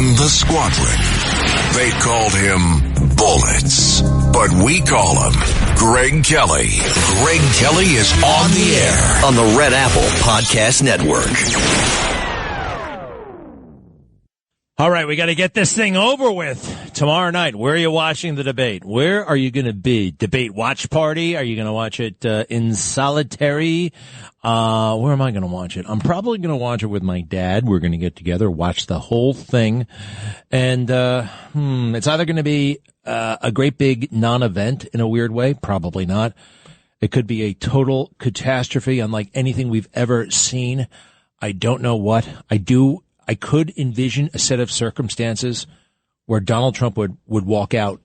in the squadron. They called him Bullets, but we call him Greg Kelly. Greg Kelly is on the air on the Red Apple Podcast Network. All right, we got to get this thing over with. Tomorrow night, where are you watching the debate? Where are you going to be? Debate watch party? Are you going to watch it in solitary? Where am I going to watch it? I'm probably going to watch it with my dad. We're going to get together, watch the whole thing. And it's either going to be a great big non-event in a weird way. Probably not. It could be a total catastrophe unlike anything we've ever seen. I don't know what. I could envision a set of circumstances where Donald Trump would walk out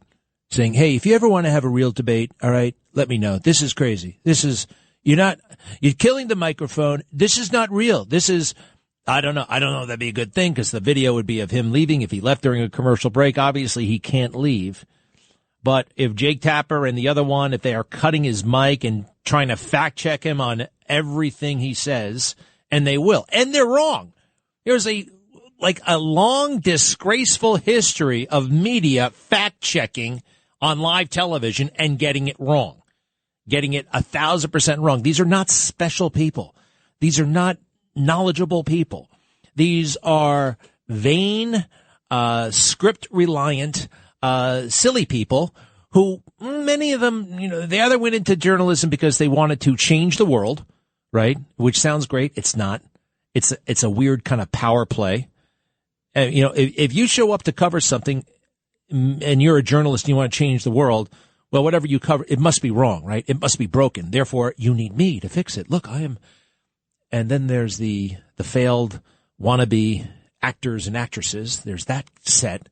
saying, hey, if you ever want to have a real debate, all right, let me know. This is crazy. You're killing the microphone. This is not real. This is, I don't know. That'd be a good thing because the video would be of him leaving. If he left during a commercial break, obviously he can't leave. But if Jake Tapper and the other one, if they are cutting his mic and trying to fact check him on everything he says, and they will, and they're wrong. There's a long, disgraceful history of media fact-checking on live television and getting it wrong, getting it 1,000% wrong. These are not special people. These are not knowledgeable people. These are vain, script-reliant, silly people who, many of them, they either went into journalism because they wanted to change the world, right? Which sounds great. It's not. It's a weird kind of power play. If you show up to cover something and you're a journalist and you want to change the world, well, whatever you cover, it must be wrong, right? It must be broken. Therefore, you need me to fix it. Look, I am. And then there's the failed wannabe actors and actresses. There's that set.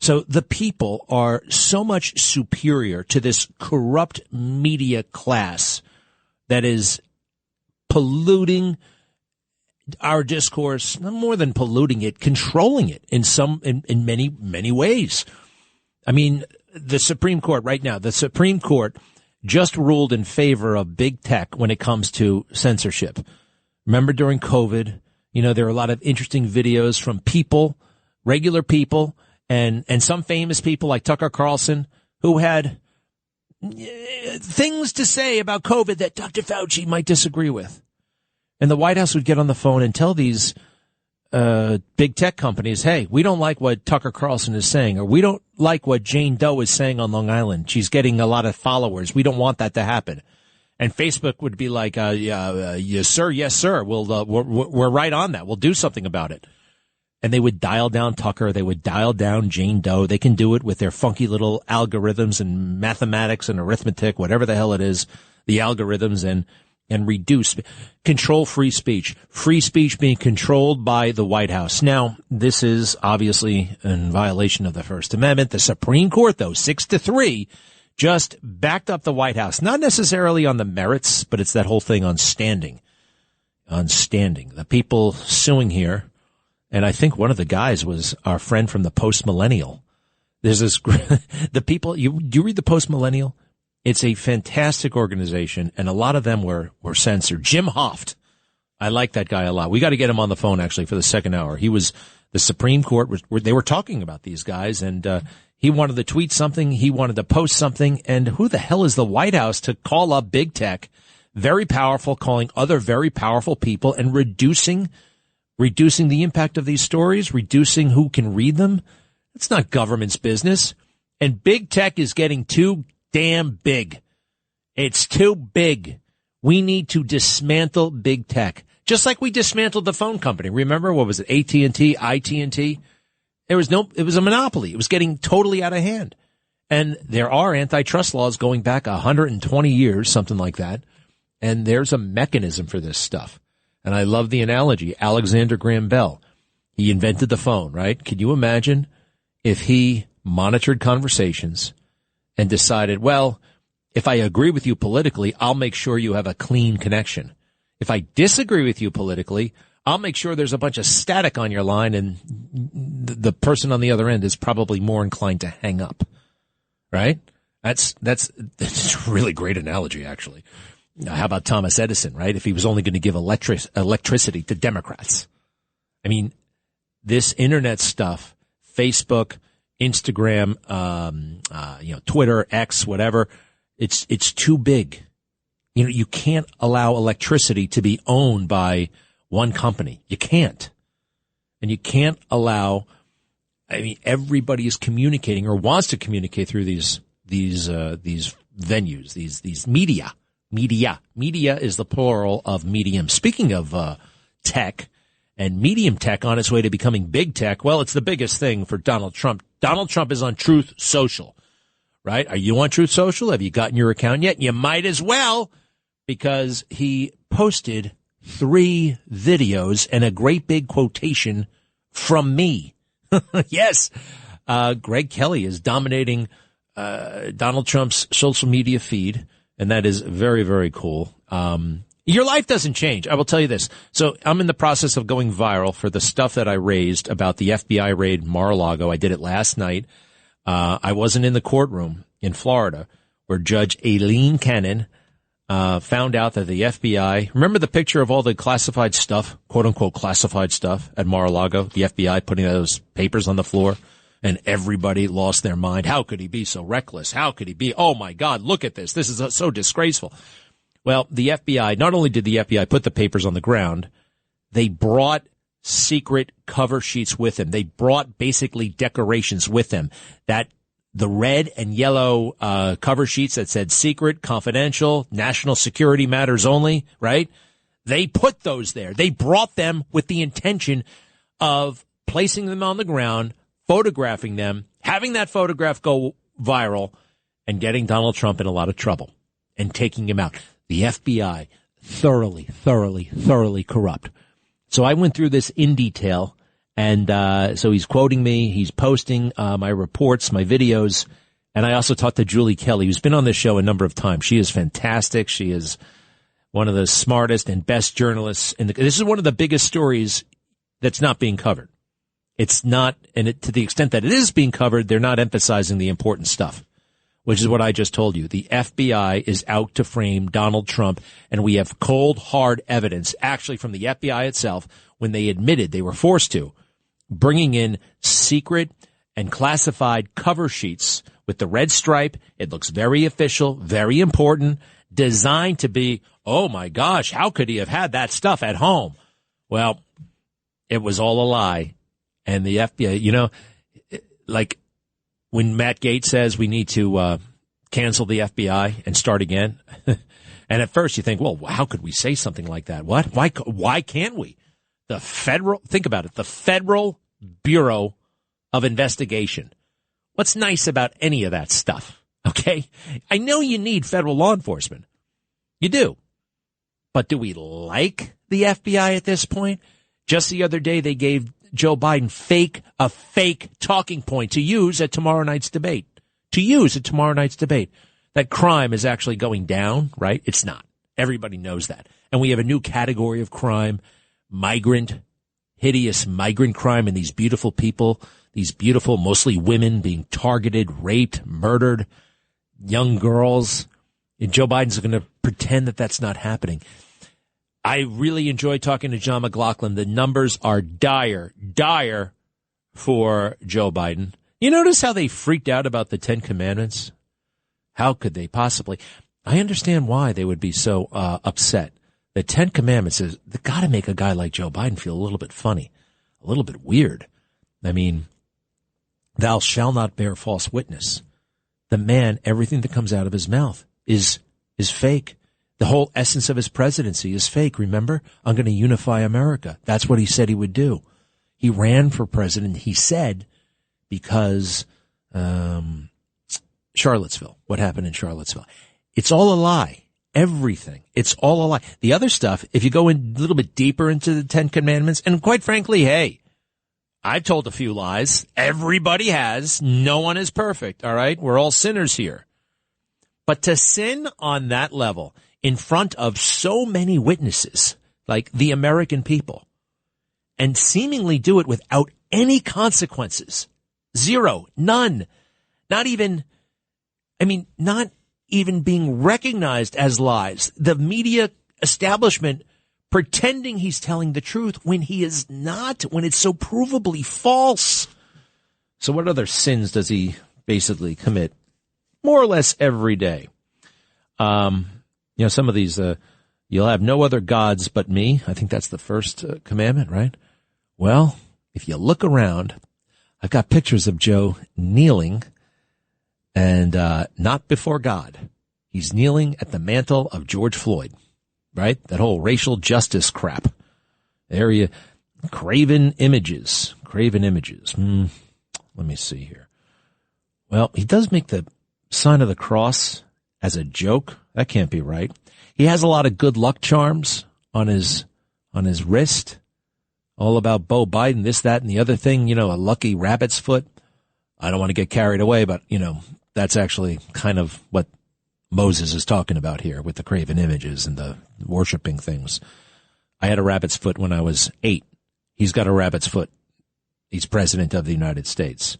So the people are so much superior to this corrupt media class that is polluting our discourse, more than polluting it, controlling it in many ways. I mean, the Supreme Court right now, the Supreme Court just ruled in favor of big tech when it comes to censorship. Remember during COVID, there are a lot of interesting videos from people, regular people, and some famous people like Tucker Carlson who had things to say about COVID that Dr. Fauci might disagree with. And the White House would get on the phone and tell these big tech companies, hey, we don't like what Tucker Carlson is saying, or we don't like what Jane Doe is saying on Long Island. She's getting a lot of followers. We don't want that to happen. And Facebook would be like, yes, sir. Yes, sir. We're right on that. We'll do something about it. And they would dial down Tucker. They would dial down Jane Doe. They can do it with their funky little algorithms and mathematics and arithmetic, whatever the hell it is, the algorithms, and control free speech being controlled by the White House. Now, this is obviously in violation of the First Amendment. The Supreme Court, though, 6-3, just backed up the White House, not necessarily on the merits, but it's that whole thing on standing. The people suing here, and I think one of the guys was our friend from the Post-Millennial. There's this, the people, do you read the Post-Millennial? It's a fantastic organization, and a lot of them were censored. Jim Hoft, I like that guy a lot. We got to get him on the phone, actually, for the second hour. He was the Supreme Court. They were talking about these guys, and he wanted to tweet something. He wanted to post something. And who the hell is the White House to call up big tech, very powerful, calling other very powerful people, and reducing the impact of these stories, reducing who can read them? It's not government's business. And big tech is getting too damn big. It's too big. We need to dismantle big tech. Just like we dismantled the phone company. Remember, what was it? AT&T, IT&T? It was a monopoly. It was getting totally out of hand. And there are antitrust laws going back 120 years, something like that. And there's a mechanism for this stuff. And I love the analogy. Alexander Graham Bell, he invented the phone, right? Can you imagine if he monitored conversations and decided, well, if I agree with you politically, I'll make sure you have a clean connection. If I disagree with you politically, I'll make sure there's a bunch of static on your line and the person on the other end is probably more inclined to hang up. Right? That's a really great analogy, actually. Now, how about Thomas Edison, right? If he was only going to give electricity to Democrats. I mean, this internet stuff Facebook, Instagram, Twitter, X, whatever. It's too big. You can't allow electricity to be owned by one company. You can't. And you can't allow, everybody is communicating or wants to communicate through these venues, these media. Media is the plural of medium. Speaking of, tech and medium tech on its way to becoming big tech, well, it's the biggest thing for Donald Trump. Donald Trump is on Truth Social, right? Are you on Truth Social? Have you gotten your account yet? You might as well, because he posted 3 videos and a great big quotation from me. Yes. Greg Kelly is dominating Donald Trump's social media feed, and that is very, very cool. Your life doesn't change. I will tell you this. So I'm in the process of going viral for the stuff that I raised about the FBI raid Mar-a-Lago. I did it last night. I wasn't in the courtroom in Florida where Judge Aileen Cannon found out that the FBI, remember the picture of all the classified stuff, quote unquote classified stuff at Mar-a-Lago, the FBI putting those papers on the floor, and everybody lost their mind. How could he be so reckless? How could he be? Oh my God, look at this. This is so disgraceful. Well, the FBI, not only did the FBI put the papers on the ground, they brought secret cover sheets with them. They brought basically decorations with them, that the red and yellow cover sheets that said secret, confidential, national security matters only, right? They put those there. They brought them with the intention of placing them on the ground, photographing them, having that photograph go viral, and getting Donald Trump in a lot of trouble and taking him out. The FBI, thoroughly corrupt. So I went through this in detail, and so he's quoting me, he's posting my reports, my videos, and I also talked to Julie Kelly, who's been on this show a number of times. She is fantastic. She is one of the smartest and best journalists this is one of the biggest stories that's not being covered. It's not, and to the extent that it is being covered, they're not emphasizing the important stuff, which is what I just told you. The FBI is out to frame Donald Trump, and we have cold, hard evidence, actually from the FBI itself, when they admitted they were forced to, bringing in secret and classified cover sheets with the red stripe. It looks very official, very important, designed to be, oh my gosh, how could he have had that stuff at home? Well, it was all a lie. And the FBI, like when Matt Gaetz says we need to cancel the FBI and start again, and at first you think, well, how could we say something like that? What? Why can't we? Think about it, the Federal Bureau of Investigation. What's nice about any of that stuff? Okay? I know you need federal law enforcement. You do. But do we like the FBI at this point? Just the other day, they gave Joe Biden a fake talking point to use at tomorrow night's debate. That crime is actually going down, right? It's not. Everybody knows that. And we have a new category of crime, hideous migrant crime, and these beautiful people, these beautiful, mostly women being targeted, raped, murdered, young girls. And Joe Biden's going to pretend that that's not happening. I really enjoy talking to John McLaughlin. The numbers are dire for Joe Biden. You notice how they freaked out about the 10 Commandments? How could they possibly? I understand why they would be so upset. The 10 Commandments is got to make a guy like Joe Biden feel a little bit funny, a little bit weird. I mean, thou shalt not bear false witness. The man, everything that comes out of his mouth is fake. The whole essence of his presidency is fake. Remember, I'm going to unify America. That's what he said he would do. He ran for president, he said, because Charlottesville, what happened in Charlottesville. It's all a lie. Everything. It's all a lie. The other stuff, if you go in a little bit deeper into the 10 Commandments, and quite frankly, hey, I've told a few lies. Everybody has. No one is perfect, all right? We're all sinners here. But to sin on that level, in front of so many witnesses, like the American people, and seemingly do it without any consequences. Zero. None. Not even being recognized as lies. The media establishment pretending he's telling the truth when he is not, when it's so provably false. So what other sins does he basically commit? More or less every day. Some of these, you'll have no other gods but me. I think that's the first commandment, right? Well, if you look around, I've got pictures of Joe kneeling and not before God. He's kneeling at the mantle of George Floyd, right? That whole racial justice crap. There you, Craven images. Let me see here. Well, he does make the sign of the cross as a joke. That can't be right. He has a lot of good luck charms on his wrist. All about Beau Biden, this, that, and the other thing, a lucky rabbit's foot. I don't want to get carried away, but, that's actually kind of what Moses is talking about here with the graven images and the worshiping things. I had a rabbit's foot when I was 8. He's got a rabbit's foot. He's president of the United States.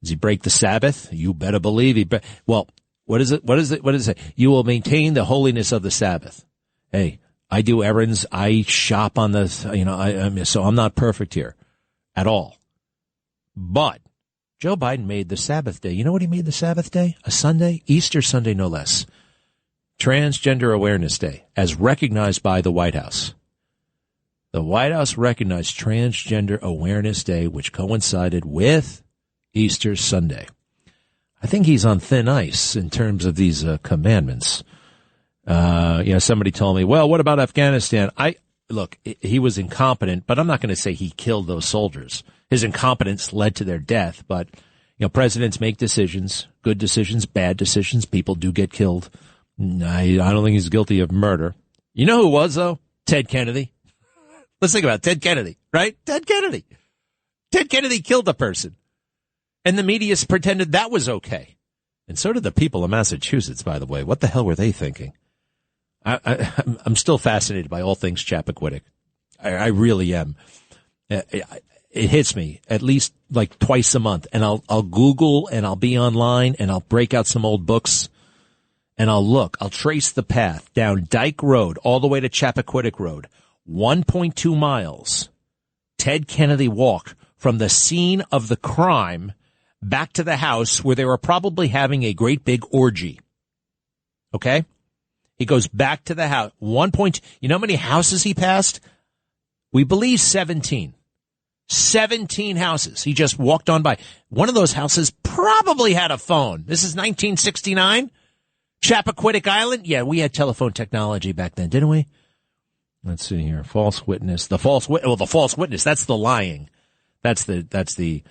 Does he break the Sabbath? You better believe he. Well, what is it? What does it say? You will maintain the holiness of the Sabbath. Hey, I do errands. I shop on the, so I'm not perfect here at all. But Joe Biden made the Sabbath day. You know what he made the Sabbath day? A Sunday? Easter Sunday, no less. Transgender Awareness Day, as recognized by the White House. The White House recognized Transgender Awareness Day, which coincided with Easter Sunday. I think he's on thin ice in terms of these commandments. Somebody told me, well, what about Afghanistan? Look, he was incompetent, but I'm not going to say he killed those soldiers. His incompetence led to their death, but, presidents make decisions, good decisions, bad decisions. People do get killed. I don't think he's guilty of murder. You know who was, though? Ted Kennedy. Let's think about it. Ted Kennedy, right? Ted Kennedy. Ted Kennedy killed a person. And the media pretended that was okay. And so did the people of Massachusetts, by the way. What the hell were they thinking? I'm still fascinated by all things Chappaquiddick. I really am. It hits me at least like twice a month. And I'll Google and I'll be online and I'll break out some old books and I'll trace the path down Dyke Road all the way to Chappaquiddick Road. 1.2 miles. Ted Kennedy walked from the scene of the crime back to the house where they were probably having a great big orgy. Okay? He goes back to the house. You know how many houses he passed? We believe 17. 17 houses. He just walked on by. One of those houses probably had a phone. This is 1969. Chappaquiddick Island. Yeah, we had telephone technology back then, didn't we? Let's see here. False witness. The false witness. That's the lying. That's the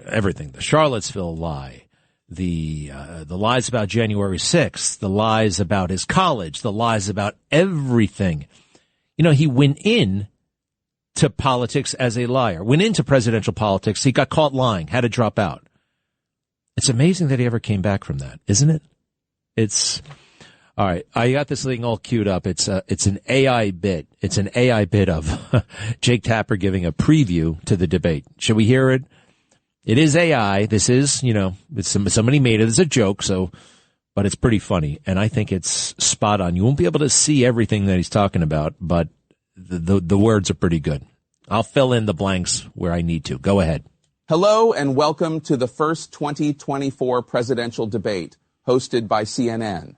everything. The Charlottesville lie. The lies about January 6th, the lies about his college, the lies about everything. He went in to politics as a liar, went into presidential politics. He got caught lying, had to drop out. It's amazing that he ever came back from that, isn't it? It's all right. I got this thing all queued up. It's an AI bit. It's an AI bit of Jake Tapper giving a preview to the debate. Should we hear it? It is AI. This is, somebody made it as a joke, but it's pretty funny. And I think it's spot on. You won't be able to see everything that he's talking about, but the words are pretty good. I'll fill in the blanks where I need to. Go ahead. Hello and welcome to the first 2024 presidential debate hosted by CNN.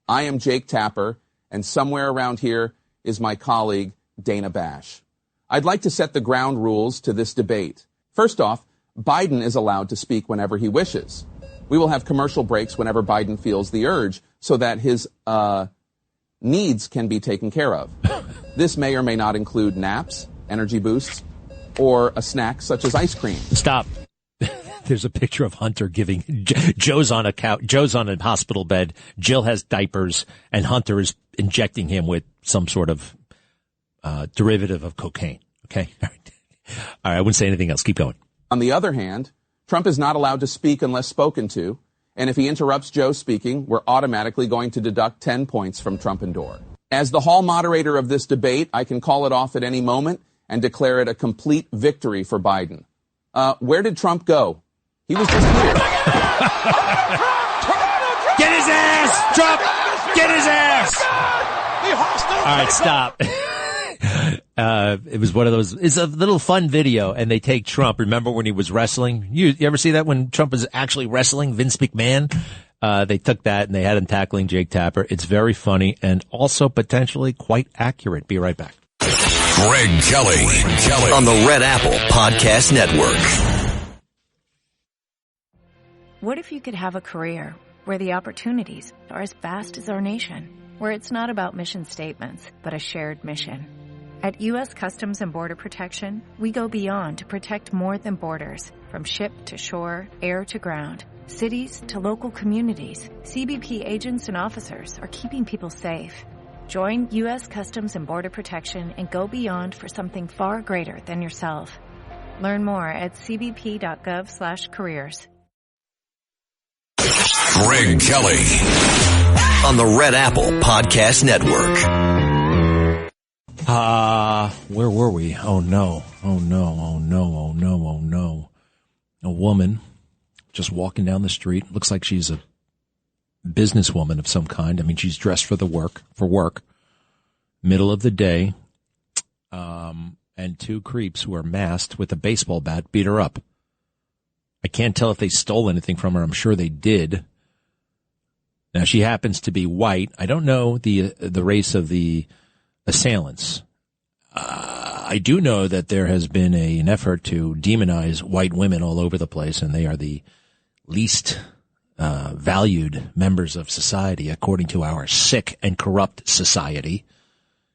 I am Jake Tapper, and somewhere around here is my colleague, Dana Bash. I'd like to set the ground rules to this debate. First off, Biden is allowed to speak whenever he wishes. We will have commercial breaks whenever Biden feels the urge so that his needs can be taken care of. This may or may not include naps, energy boosts, or a snack such as ice cream. Stop. There's a picture of Hunter giving Joe's on a couch. Joe's on a hospital bed. Jill has diapers, and Hunter is injecting him with some sort of derivative of cocaine. Okay. All right. I wouldn't say anything else. Keep going. On the other hand, Trump is not allowed to speak unless spoken to, and if he interrupts Joe speaking, we're automatically going to deduct 10 points from Trump and Door. As the hall moderator of this debate, I can call it off at any moment and declare it a complete victory for Biden. Where did Trump go? He was just here. Get his ass, Trump! Get his ass! All right, stop. It was one of those, it's a little fun video, and they take Trump. Remember when he was wrestling? You ever see that when Trump was actually wrestling Vince McMahon? They took that and they had him tackling Jake Tapper. It's very funny and also potentially quite accurate. Be right back. Greg Kelly on the Red Apple Podcast Network. What if you could have a career where the opportunities are as vast as our nation, where it's not about mission statements, but a shared mission? At U.S. Customs and Border Protection, we go beyond to protect more than borders. From ship to shore, air to ground, cities to local communities, CBP agents and officers are keeping people safe. Join U.S. Customs and Border Protection and go beyond for something far greater than yourself. Learn more at cbp.gov/careers. Greg Kelly on the Red Apple Podcast Network. Where were we? Oh no. A woman just walking down the street. Looks like she's a businesswoman of some kind. I mean, she's dressed for work. Middle of the day. And two creeps who are masked with a baseball bat beat her up. I can't tell if they stole anything from her. I'm sure they did. Now, she happens to be white. I don't know the race of the assailants. I do know that there has been an effort to demonize white women all over the place, and they are the least valued members of society, according to our sick and corrupt society.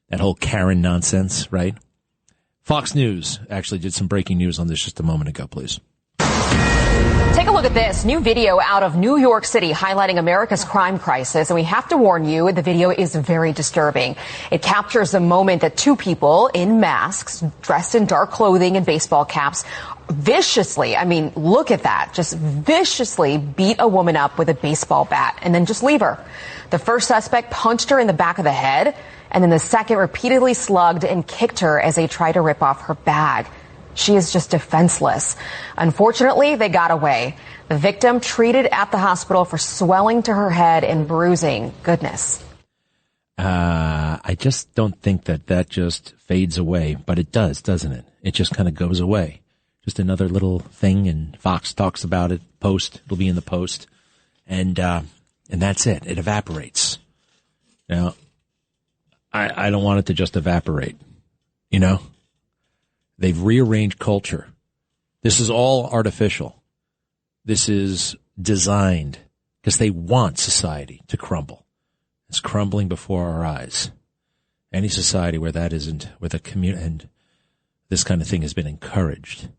That whole Karen nonsense, right? Fox News actually did some breaking news on this just a moment ago, please. Take a look at this new video out of New York City highlighting America's crime crisis. And we have to warn you, the video is very disturbing. It captures the moment that two people in masks, dressed in dark clothing and baseball caps, viciously, I mean, look at that, just viciously beat a woman up with a baseball bat and then just leave her. The first suspect punched her in the back of the head, and then the second repeatedly slugged and kicked her as they tried to rip off her bag. She is just defenseless. Unfortunately, they got away. The victim treated at the hospital for swelling to her head and bruising. Goodness. I just don't think that just fades away, but it does, doesn't it? It just kind of goes away. Just another little thing, and Fox talks about it. It'll be in the Post, and that's it. It evaporates. Now, I don't want it to just evaporate, you know? They've rearranged culture. This is all artificial. This is designed because they want society to crumble. It's crumbling before our eyes. Any society where that isn't, where the community and this kind of thing has been encouraged.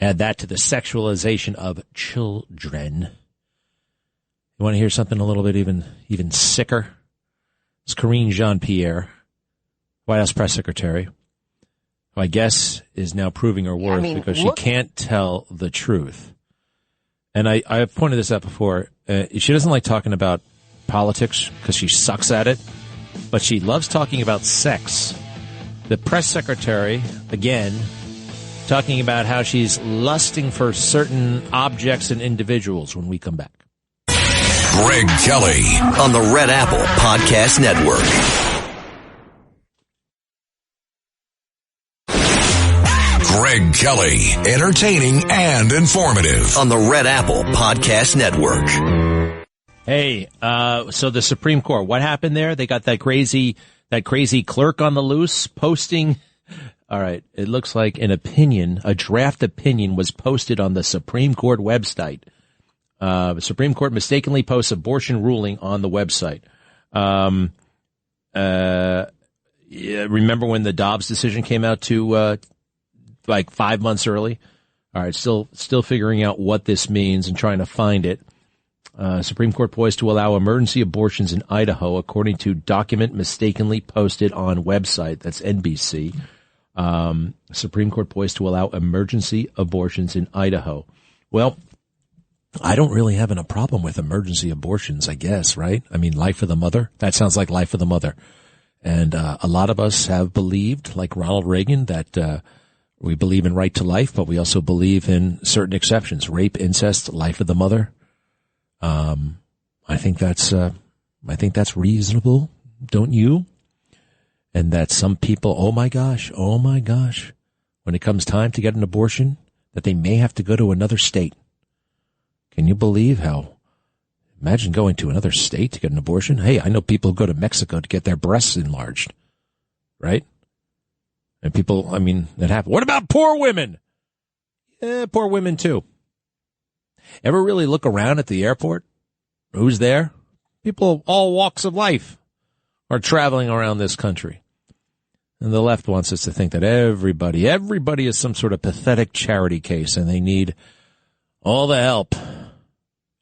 Add that to the sexualization of children. You want to hear something a little bit even sicker? It's Karine Jean-Pierre, White House press secretary, who I guess is now proving her worth because she can't tell the truth. And I've pointed this out before. She doesn't like talking about politics because she sucks at it, but she loves talking about sex. The press secretary, again, talking about how she's lusting for certain objects and individuals when we come back. Greg Kelly on the Red Apple Podcast Network. Greg Kelly, entertaining and informative on the Red Apple Podcast Network. Hey, so the Supreme Court, what happened there? They got that crazy clerk on the loose posting. All right. It looks like a draft opinion was posted on the Supreme Court website. The Supreme Court mistakenly posts abortion ruling on the website. Remember when the Dobbs decision came out like 5 months early? All right. Still figuring out what this means and trying to find it. Supreme Court poised to allow emergency abortions in Idaho, according to document mistakenly posted on website. That's NBC. Supreme Court poised to allow emergency abortions in Idaho. Well, I don't really have a problem with emergency abortions, I guess, right? I mean, life of the mother. That sounds like life of the mother. And a lot of us have believed, like Ronald Reagan, that we believe in right to life, but we also believe in certain exceptions. Rape, incest, life of the mother. I think that's reasonable, don't you? And that some people, oh my gosh, when it comes time to get an abortion, that they may have to go to another state. Can you believe how? Imagine going to another state to get an abortion. Hey, I know people who go to Mexico to get their breasts enlarged, right? And people, I mean, that happens. What about poor women? Poor women too. Ever really look around at the airport? Who's there? People of all walks of life are traveling around this country. And the left wants us to think that everybody is some sort of pathetic charity case, and they need all the help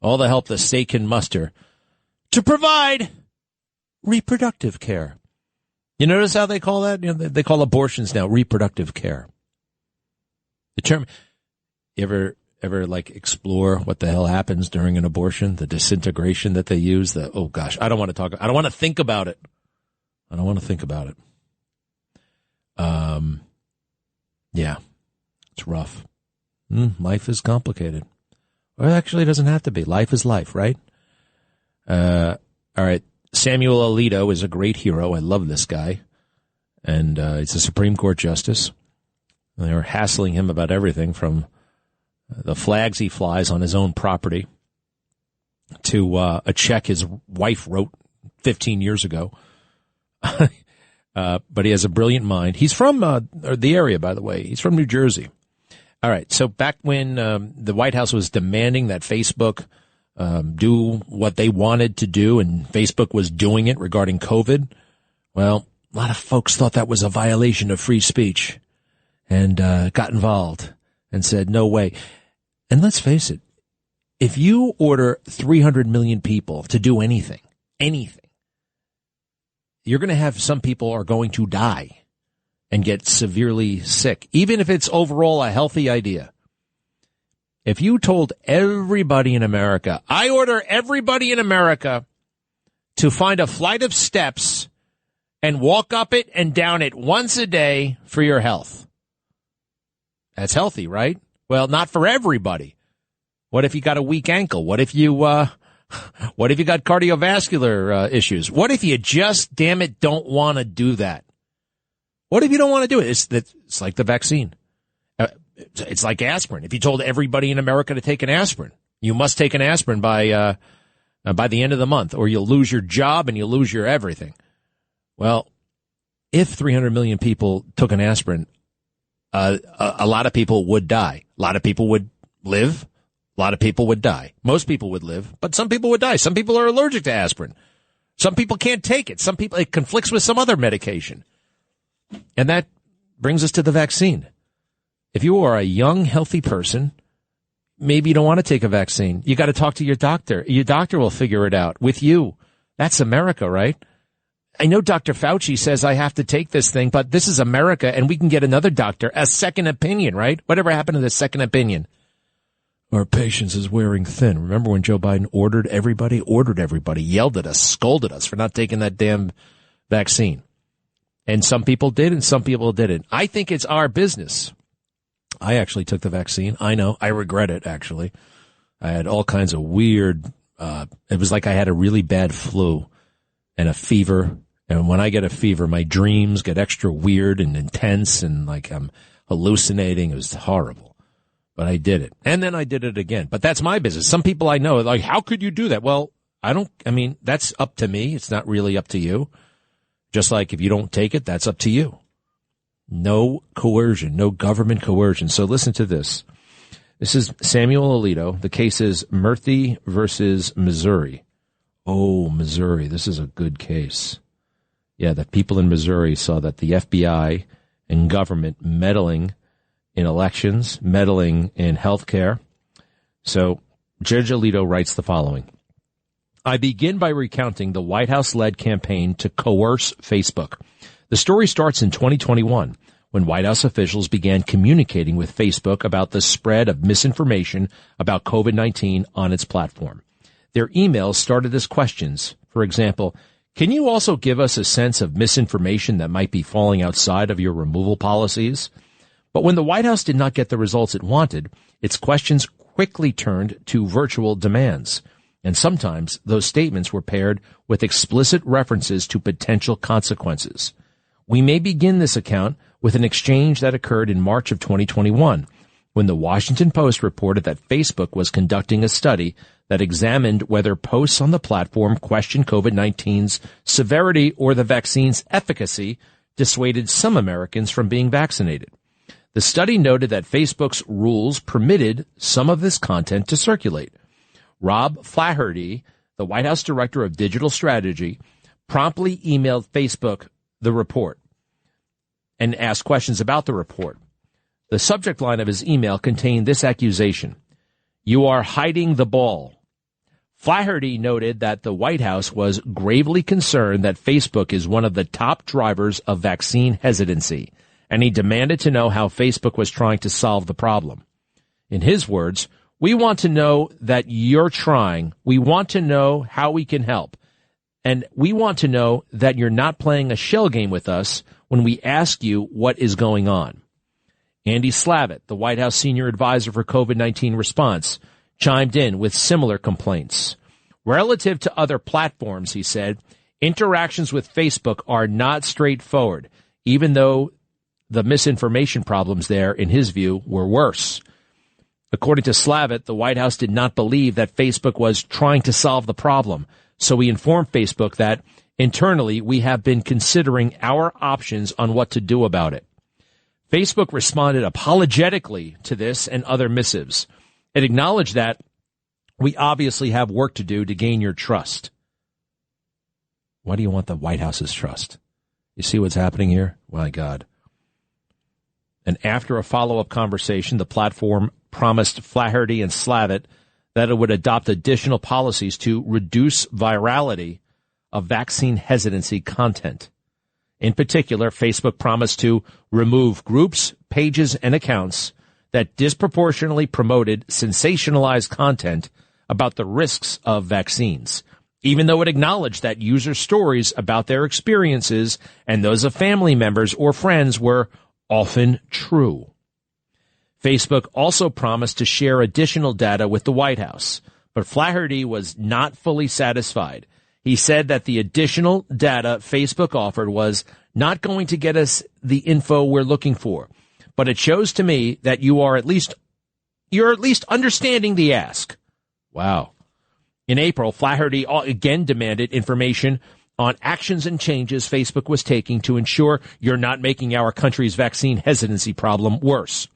the state can muster to provide reproductive care. You notice how they call that? You know, they call abortions now reproductive care. The term, you ever like explore what the hell happens during an abortion? The disintegration that they use, oh gosh, I don't want to think about it. Yeah, it's rough. Life is complicated. Well, actually, it doesn't have to be. Life is life, right? All right. Samuel Alito is a great hero. I love this guy. And he's a Supreme Court justice. And they're hassling him about everything from the flags he flies on his own property to a check his wife wrote 15 years ago. But he has a brilliant mind. He's from the area, by the way. He's from New Jersey. All right. So back when the White House was demanding that Facebook do what they wanted to do, and Facebook was doing it regarding COVID, well, a lot of folks thought that was a violation of free speech and got involved and said, no way. And let's face it, if you order 300 million people to do anything, you're going to have some people are going to die and get severely sick, even if it's overall a healthy idea. If you told everybody in America, I order everybody in America to find a flight of steps and walk up it and down it once a day for your health. That's healthy, right? Well, not for everybody. What if you got a weak ankle? What if you got cardiovascular issues? What if you just, damn it, don't want to do that? What if you don't want to do it? It's like the vaccine. It's like aspirin. If you told everybody in America to take an aspirin, you must take an aspirin by the end of the month, or you'll lose your job and you'll lose your everything. Well, if 300 million people took an aspirin, a lot of people would die. A lot of people would live. A lot of people would die. Most people would live, but some people would die. Some people are allergic to aspirin. Some people can't take it. Some people, it conflicts with some other medication. And that brings us to the vaccine. If you are a young, healthy person, maybe you don't want to take a vaccine. You got to talk to your doctor. Your doctor will figure it out with you. That's America, right? I know Dr. Fauci says I have to take this thing, but this is America, and we can get another doctor, a second opinion, right? Whatever happened to the second opinion? Our patience is wearing thin. Remember when Joe Biden ordered everybody, yelled at us, scolded us for not taking that damn vaccine. And some people did and some people didn't. I think it's our business. I actually took the vaccine. I know. I regret it, actually. I had all kinds of weird, it was like I had a really bad flu and a fever. And when I get a fever, my dreams get extra weird and intense and like I'm hallucinating. It was horrible. But I did it. And then I did it again. But that's my business. Some people I know are like, how could you do that? Well, that's up to me. It's not really up to you. Just like if you don't take it, that's up to you. No coercion, no government coercion. So listen to this. This is Samuel Alito. The case is Murthy versus Missouri. Oh, Missouri. This is a good case. Yeah, the people in Missouri saw that the FBI and government meddling in elections, meddling in health care. So Judge Alito writes the following. I begin by recounting the White House-led campaign to coerce Facebook. The story starts in 2021, when White House officials began communicating with Facebook about the spread of misinformation about COVID-19 on its platform. Their emails started as questions. For example, can you also give us a sense of misinformation that might be falling outside of your removal policies? But when the White House did not get the results it wanted, its questions quickly turned to virtual demands. And sometimes those statements were paired with explicit references to potential consequences. We may begin this account with an exchange that occurred in March of 2021, when the Washington Post reported that Facebook was conducting a study that examined whether posts on the platform questioned COVID-19's severity or the vaccine's efficacy dissuaded some Americans from being vaccinated. The study noted that Facebook's rules permitted some of this content to circulate. Rob Flaherty, the White House Director of Digital Strategy, promptly emailed Facebook the report and asked questions about the report. The subject line of his email contained this accusation: "You are hiding the ball." Flaherty noted that the White House was gravely concerned that Facebook is one of the top drivers of vaccine hesitancy, and he demanded to know how Facebook was trying to solve the problem. In his words, "We want to know that you're trying. We want to know how we can help. And we want to know that you're not playing a shell game with us when we ask you what is going on." Andy Slavitt, the White House senior advisor for COVID-19 response, chimed in with similar complaints. Relative to other platforms, he said, interactions with Facebook are not straightforward, even though the misinformation problems there, in his view, were worse. According to Slavitt, the White House did not believe that Facebook was trying to solve the problem, so we informed Facebook that internally we have been considering our options on what to do about it. Facebook responded apologetically to this and other missives. It acknowledged that we obviously have work to do to gain your trust. Why do you want the White House's trust? You see what's happening here? My God. And after a follow-up conversation, the platform promised Flaherty and Slavitt that it would adopt additional policies to reduce virality of vaccine hesitancy content. In particular, Facebook promised to remove groups, pages, and accounts that disproportionately promoted sensationalized content about the risks of vaccines, even though it acknowledged that user stories about their experiences and those of family members or friends were often true. Facebook also promised to share additional data with the White House, but Flaherty was not fully satisfied. He said that the additional data Facebook offered was not going to get us the info we're looking for, but it shows to me that you're at least understanding the ask. Wow. In April, Flaherty again demanded information on actions and changes Facebook was taking to ensure you're not making our country's vaccine hesitancy problem worse.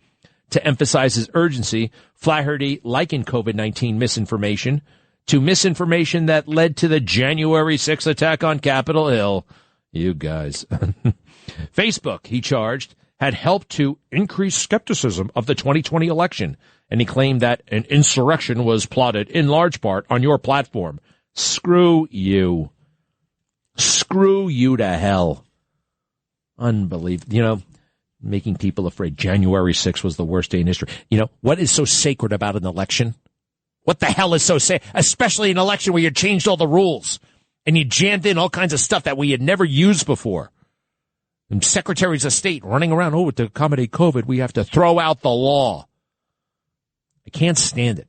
To emphasize his urgency, Flaherty likened COVID-19 misinformation to misinformation that led to the January 6th attack on Capitol Hill. You guys. Facebook, he charged, had helped to increase skepticism of the 2020 election, and he claimed that an insurrection was plotted in large part on your platform. Screw you. Screw you to hell. Unbelievable. Making people afraid. January 6th was the worst day in history. What is so sacred about an election? What the hell is so sacred? Especially an election where you changed all the rules and you jammed in all kinds of stuff that we had never used before. And secretaries of state running around, to accommodate COVID, we have to throw out the law. I can't stand it.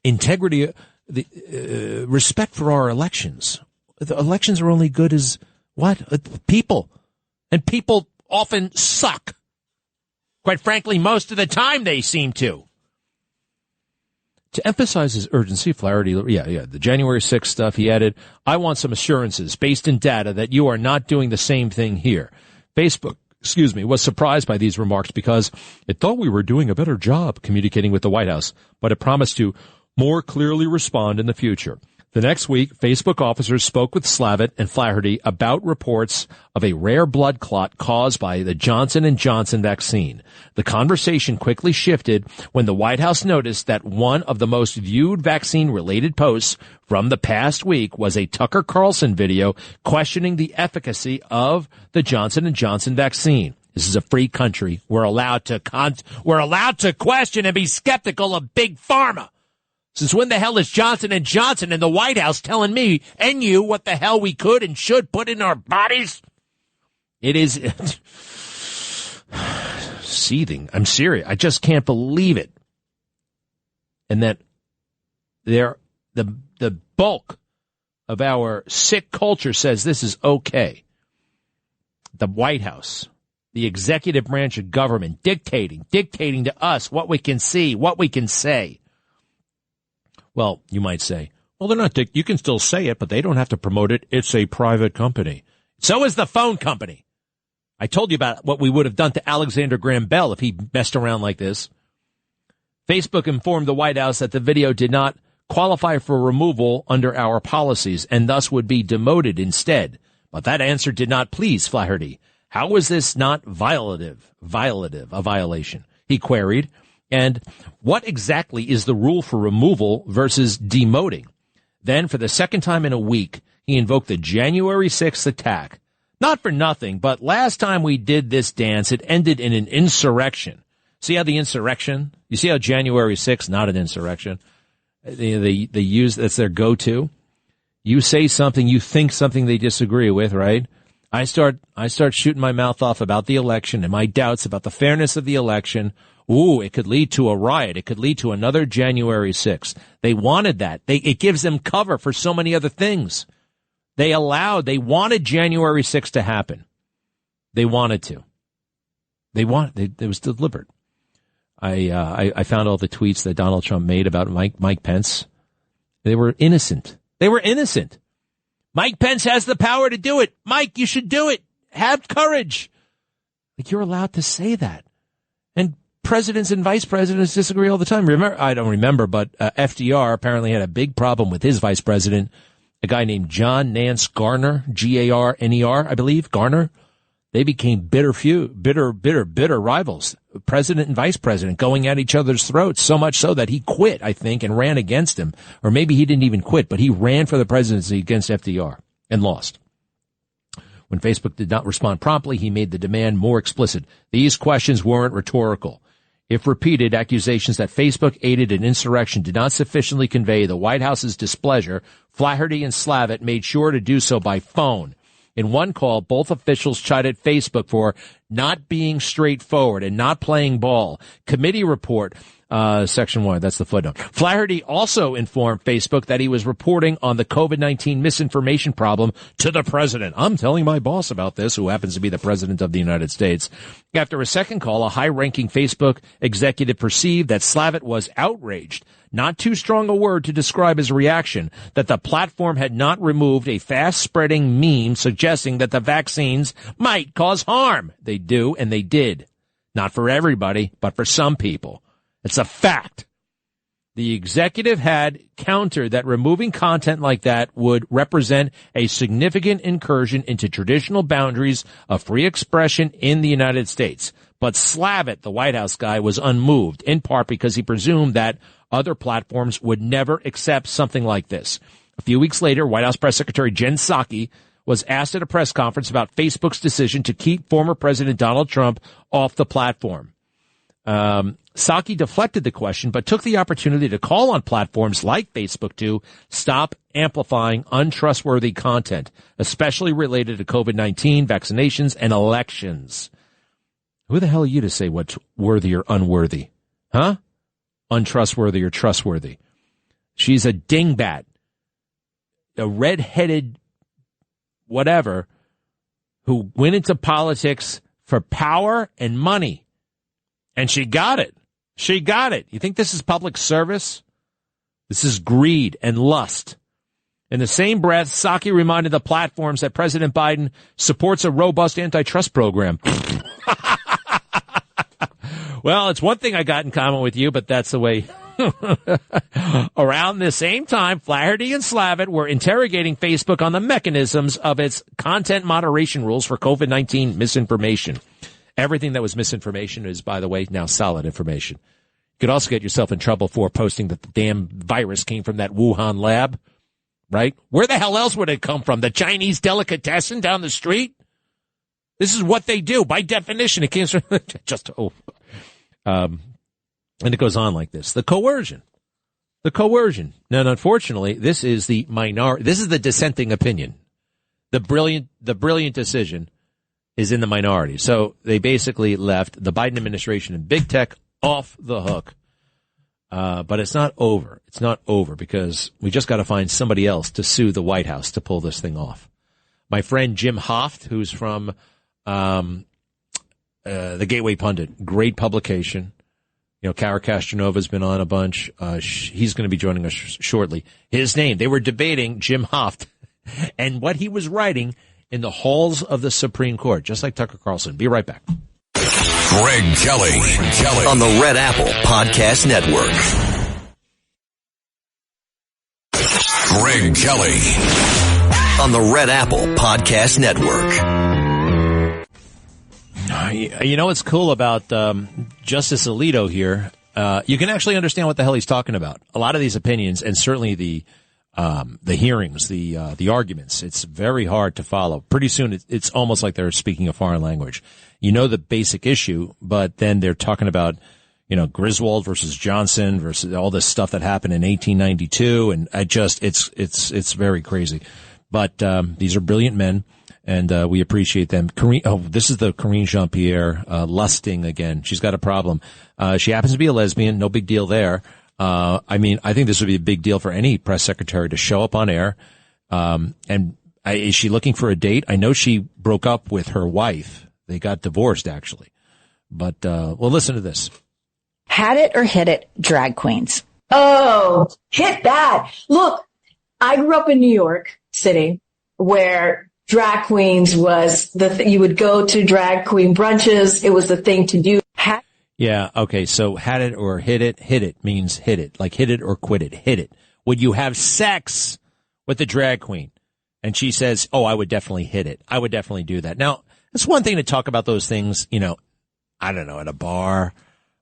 Integrity, respect for our elections. The elections are only good as what? People. And people often suck. Quite frankly, most of the time they seem to. To emphasize his urgency, Flaherty, the January 6th stuff, he added, I want some assurances based in data that you are not doing the same thing here. Facebook, was surprised by these remarks because it thought we were doing a better job communicating with the White House, but it promised to more clearly respond in the future. The next week, Facebook officers spoke with Slavitt and Flaherty about reports of a rare blood clot caused by the Johnson & Johnson vaccine. The conversation quickly shifted when the White House noticed that one of the most viewed vaccine-related posts from the past week was a Tucker Carlson video questioning the efficacy of the Johnson & Johnson vaccine. This is a free country. We're allowed to question and be skeptical of big pharma. Since when the hell is Johnson & Johnson in the White House telling me and you what the hell we could and should put in our bodies? It is seething. I'm serious. I just can't believe it. And that the bulk of our sick culture says this is okay. the White House, the executive branch of government, dictating to us what we can see, what we can say. Well, you might say, well, they're not, you can still say it, but they don't have to promote it. It's a private company. So is the phone company. I told you about what we would have done to Alexander Graham Bell if he messed around like this. Facebook informed the White House that the video did not qualify for removal under our policies and thus would be demoted instead. But that answer did not please Flaherty. How was this not violative, a violation? He queried. And what exactly is the rule for removal versus demoting? Then, for the second time in a week, he invoked the January 6th attack. Not for nothing, but last time we did this dance, it ended in an insurrection. See how the insurrection, you see how January 6th, not an insurrection, they use, that's their go-to. You say something, you think something they disagree with, right? I start shooting my mouth off about the election and my doubts about the fairness of the election. Ooh, it could lead to a riot. It could lead to another January 6th. They wanted that. It gives them cover for so many other things. They wanted January 6th to happen. They wanted to. It was deliberate. I found all the tweets that Donald Trump made about Mike Pence. They were innocent. Mike Pence has the power to do it. Mike, you should do it. Have courage. Like, you're allowed to say that. And presidents and vice presidents disagree all the time. I don't remember, but FDR apparently had a big problem with his vice president, a guy named John Nance Garner, Garner, I believe, Garner. They became bitter rivals, president and vice president, going at each other's throats, so much so that he quit, I think, and ran against him. Or maybe he didn't even quit, but he ran for the presidency against FDR and lost. When Facebook did not respond promptly, he made the demand more explicit. These questions weren't rhetorical. If repeated, accusations that Facebook aided an insurrection did not sufficiently convey the White House's displeasure, Flaherty and Slavitt made sure to do so by phone. In one call, both officials chided Facebook for not being straightforward and not playing ball. Committee report, section 1, that's the footnote. Flaherty also informed Facebook that he was reporting on the COVID-19 misinformation problem to the president. I'm telling my boss about this, who happens to be the president of the United States. After a second call, a high-ranking Facebook executive perceived that Slavitt was outraged. Not too strong a word to describe his reaction, that the platform had not removed a fast-spreading meme suggesting that the vaccines might cause harm. They do, and they did. Not for everybody, but for some people. It's a fact. The executive had countered that removing content like that would represent a significant incursion into traditional boundaries of free expression in the United States. But Slavitt, the White House guy, was unmoved, in part because he presumed that other platforms would never accept something like this. A few weeks later, White House Press Secretary Jen Psaki was asked at a press conference about Facebook's decision to keep former President Donald Trump off the platform. Psaki deflected the question, but took the opportunity to call on platforms like Facebook to stop amplifying untrustworthy content, especially related to COVID-19, vaccinations, and elections. Who the hell are you to say what's worthy or unworthy? Huh? Untrustworthy or trustworthy? She's a dingbat, a red-headed whatever, who went into politics for power and money. And she got it. She got it. You think this is public service? This is greed and lust. In the same breath, Psaki reminded the platforms that President Biden supports a robust antitrust program. Well, it's one thing I got in common with you, but that's the way. Around the same time, Flaherty and Slavitt were interrogating Facebook on the mechanisms of its content moderation rules for COVID-19 misinformation. Everything that was misinformation is, by the way, now solid information. You could also get yourself in trouble for posting that the damn virus came from that Wuhan lab, right? Where the hell else would it come from? The Chinese delicatessen down the street? This is what they do. By definition, it came from and it goes on like this. The coercion. Now, unfortunately, this is the minority. This is the dissenting opinion. The brilliant decision is in the minority. So they basically left the Biden administration and big tech off the hook. But it's not over. It's not over because we just got to find somebody else to sue the White House to pull this thing off. My friend Jim Hoft, who's from The Gateway Pundit, great publication. Kara Castronova's been on a bunch. He's going to be joining us shortly. His name, they were debating Jim Hoft and what he was writing in the halls of the Supreme Court, just like Tucker Carlson. Be right back. Greg Kelly on the Red Apple Podcast Network. Greg Kelly on the Red Apple Podcast Network. What's cool about Justice Alito here? You can actually understand what the hell he's talking about. A lot of these opinions, and certainly the hearings, the arguments, it's very hard to follow. Pretty soon, it's almost like they're speaking a foreign language. You know the basic issue, but then they're talking about, Griswold versus Johnson versus all this stuff that happened in 1892, and it's very crazy. But these are brilliant men, and we appreciate them. This is the Karine Jean-Pierre lusting again. She's got a problem. She happens to be a lesbian, no big deal there. I think this would be a big deal for any press secretary to show up on air. Is she looking for a date? I know she broke up with her wife. They got divorced, actually. But, listen to this. Had it or hit it, drag queens. Oh, hit that. Look, I grew up in New York City where drag queens was you would go to drag queen brunches. It was the thing to do. Yeah. Okay. So had it or hit it means hit it, like hit it or quit it, hit it. Would you have sex with the drag queen? And she says, oh, I would definitely hit it. I would definitely do that. Now, it's one thing to talk about those things, I don't know, at a bar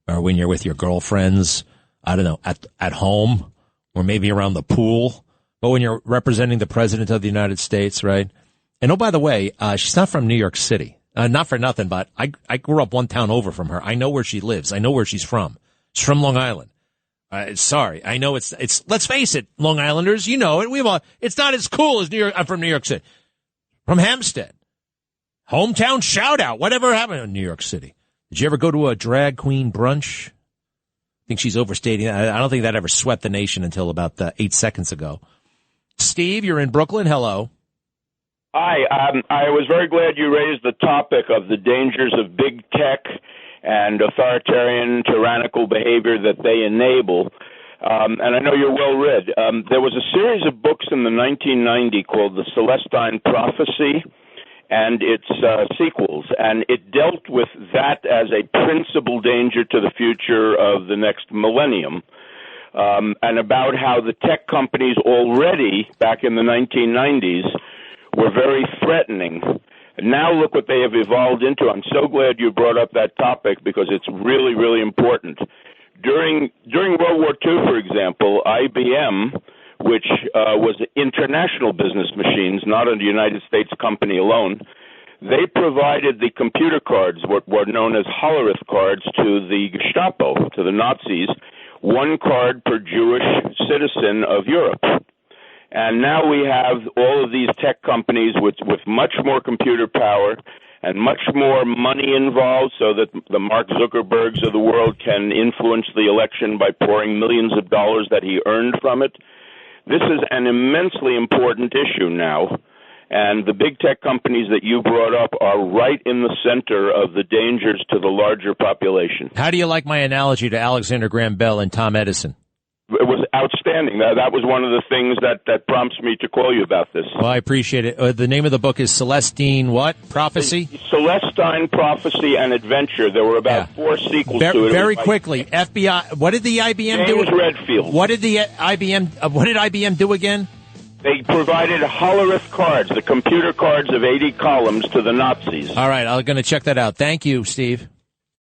or when you're with your girlfriends, I don't know, at home or maybe around the pool. But when you're representing the president of the United States, right? And oh, by the way, she's not from New York City. Not for nothing, but I grew up one town over from her. I know where she lives. I know where she's from. She's from Long Island. Sorry. I know it's, let's face it, Long Islanders, you know it. It's not as cool as New York. I'm from New York City. From Hempstead. Hometown shout out. Whatever happened in New York City? Did you ever go to a drag queen brunch? I think she's overstating. I don't think that ever swept the nation until about 8 seconds ago. Steve, you're in Brooklyn. Hello. Hi. I was very glad you raised the topic of the dangers of big tech and authoritarian, tyrannical behavior that they enable. And I know you're well read. There was a series of books in the 1990s called The Celestine Prophecy and its sequels, and it dealt with that as a principal danger to the future of the next millennium, and about how the tech companies already, back in the 1990s, were very threatening. Now look what they have evolved into. I'm so glad you brought up that topic because it's really, really important. During World War II, for example, IBM, which was international business machines, not a United States company alone, they provided the computer cards, what were known as Hollerith cards, to the Gestapo, to the Nazis, one card per Jewish citizen of Europe. And now we have all of these tech companies with much more computer power and much more money involved so that the Mark Zuckerbergs of the world can influence the election by pouring millions of dollars that he earned from it. This is an immensely important issue now, and the big tech companies that you brought up are right in the center of the dangers to the larger population. How do you like my analogy to Alexander Graham Bell and Tom Edison? It was outstanding. That was one of the things that prompts me to call you about this. Well, I appreciate it. The name of the book is Celestine what? Prophecy? Celestine Prophecy and Adventure. There were about 4 sequels to it. Very quickly, FBI. What did the IBM do? James Redfield. What did the IBM? What did IBM do again? They provided Hollerith cards, the computer cards of 80 columns, to the Nazis. All right, I'm going to check that out. Thank you, Steve.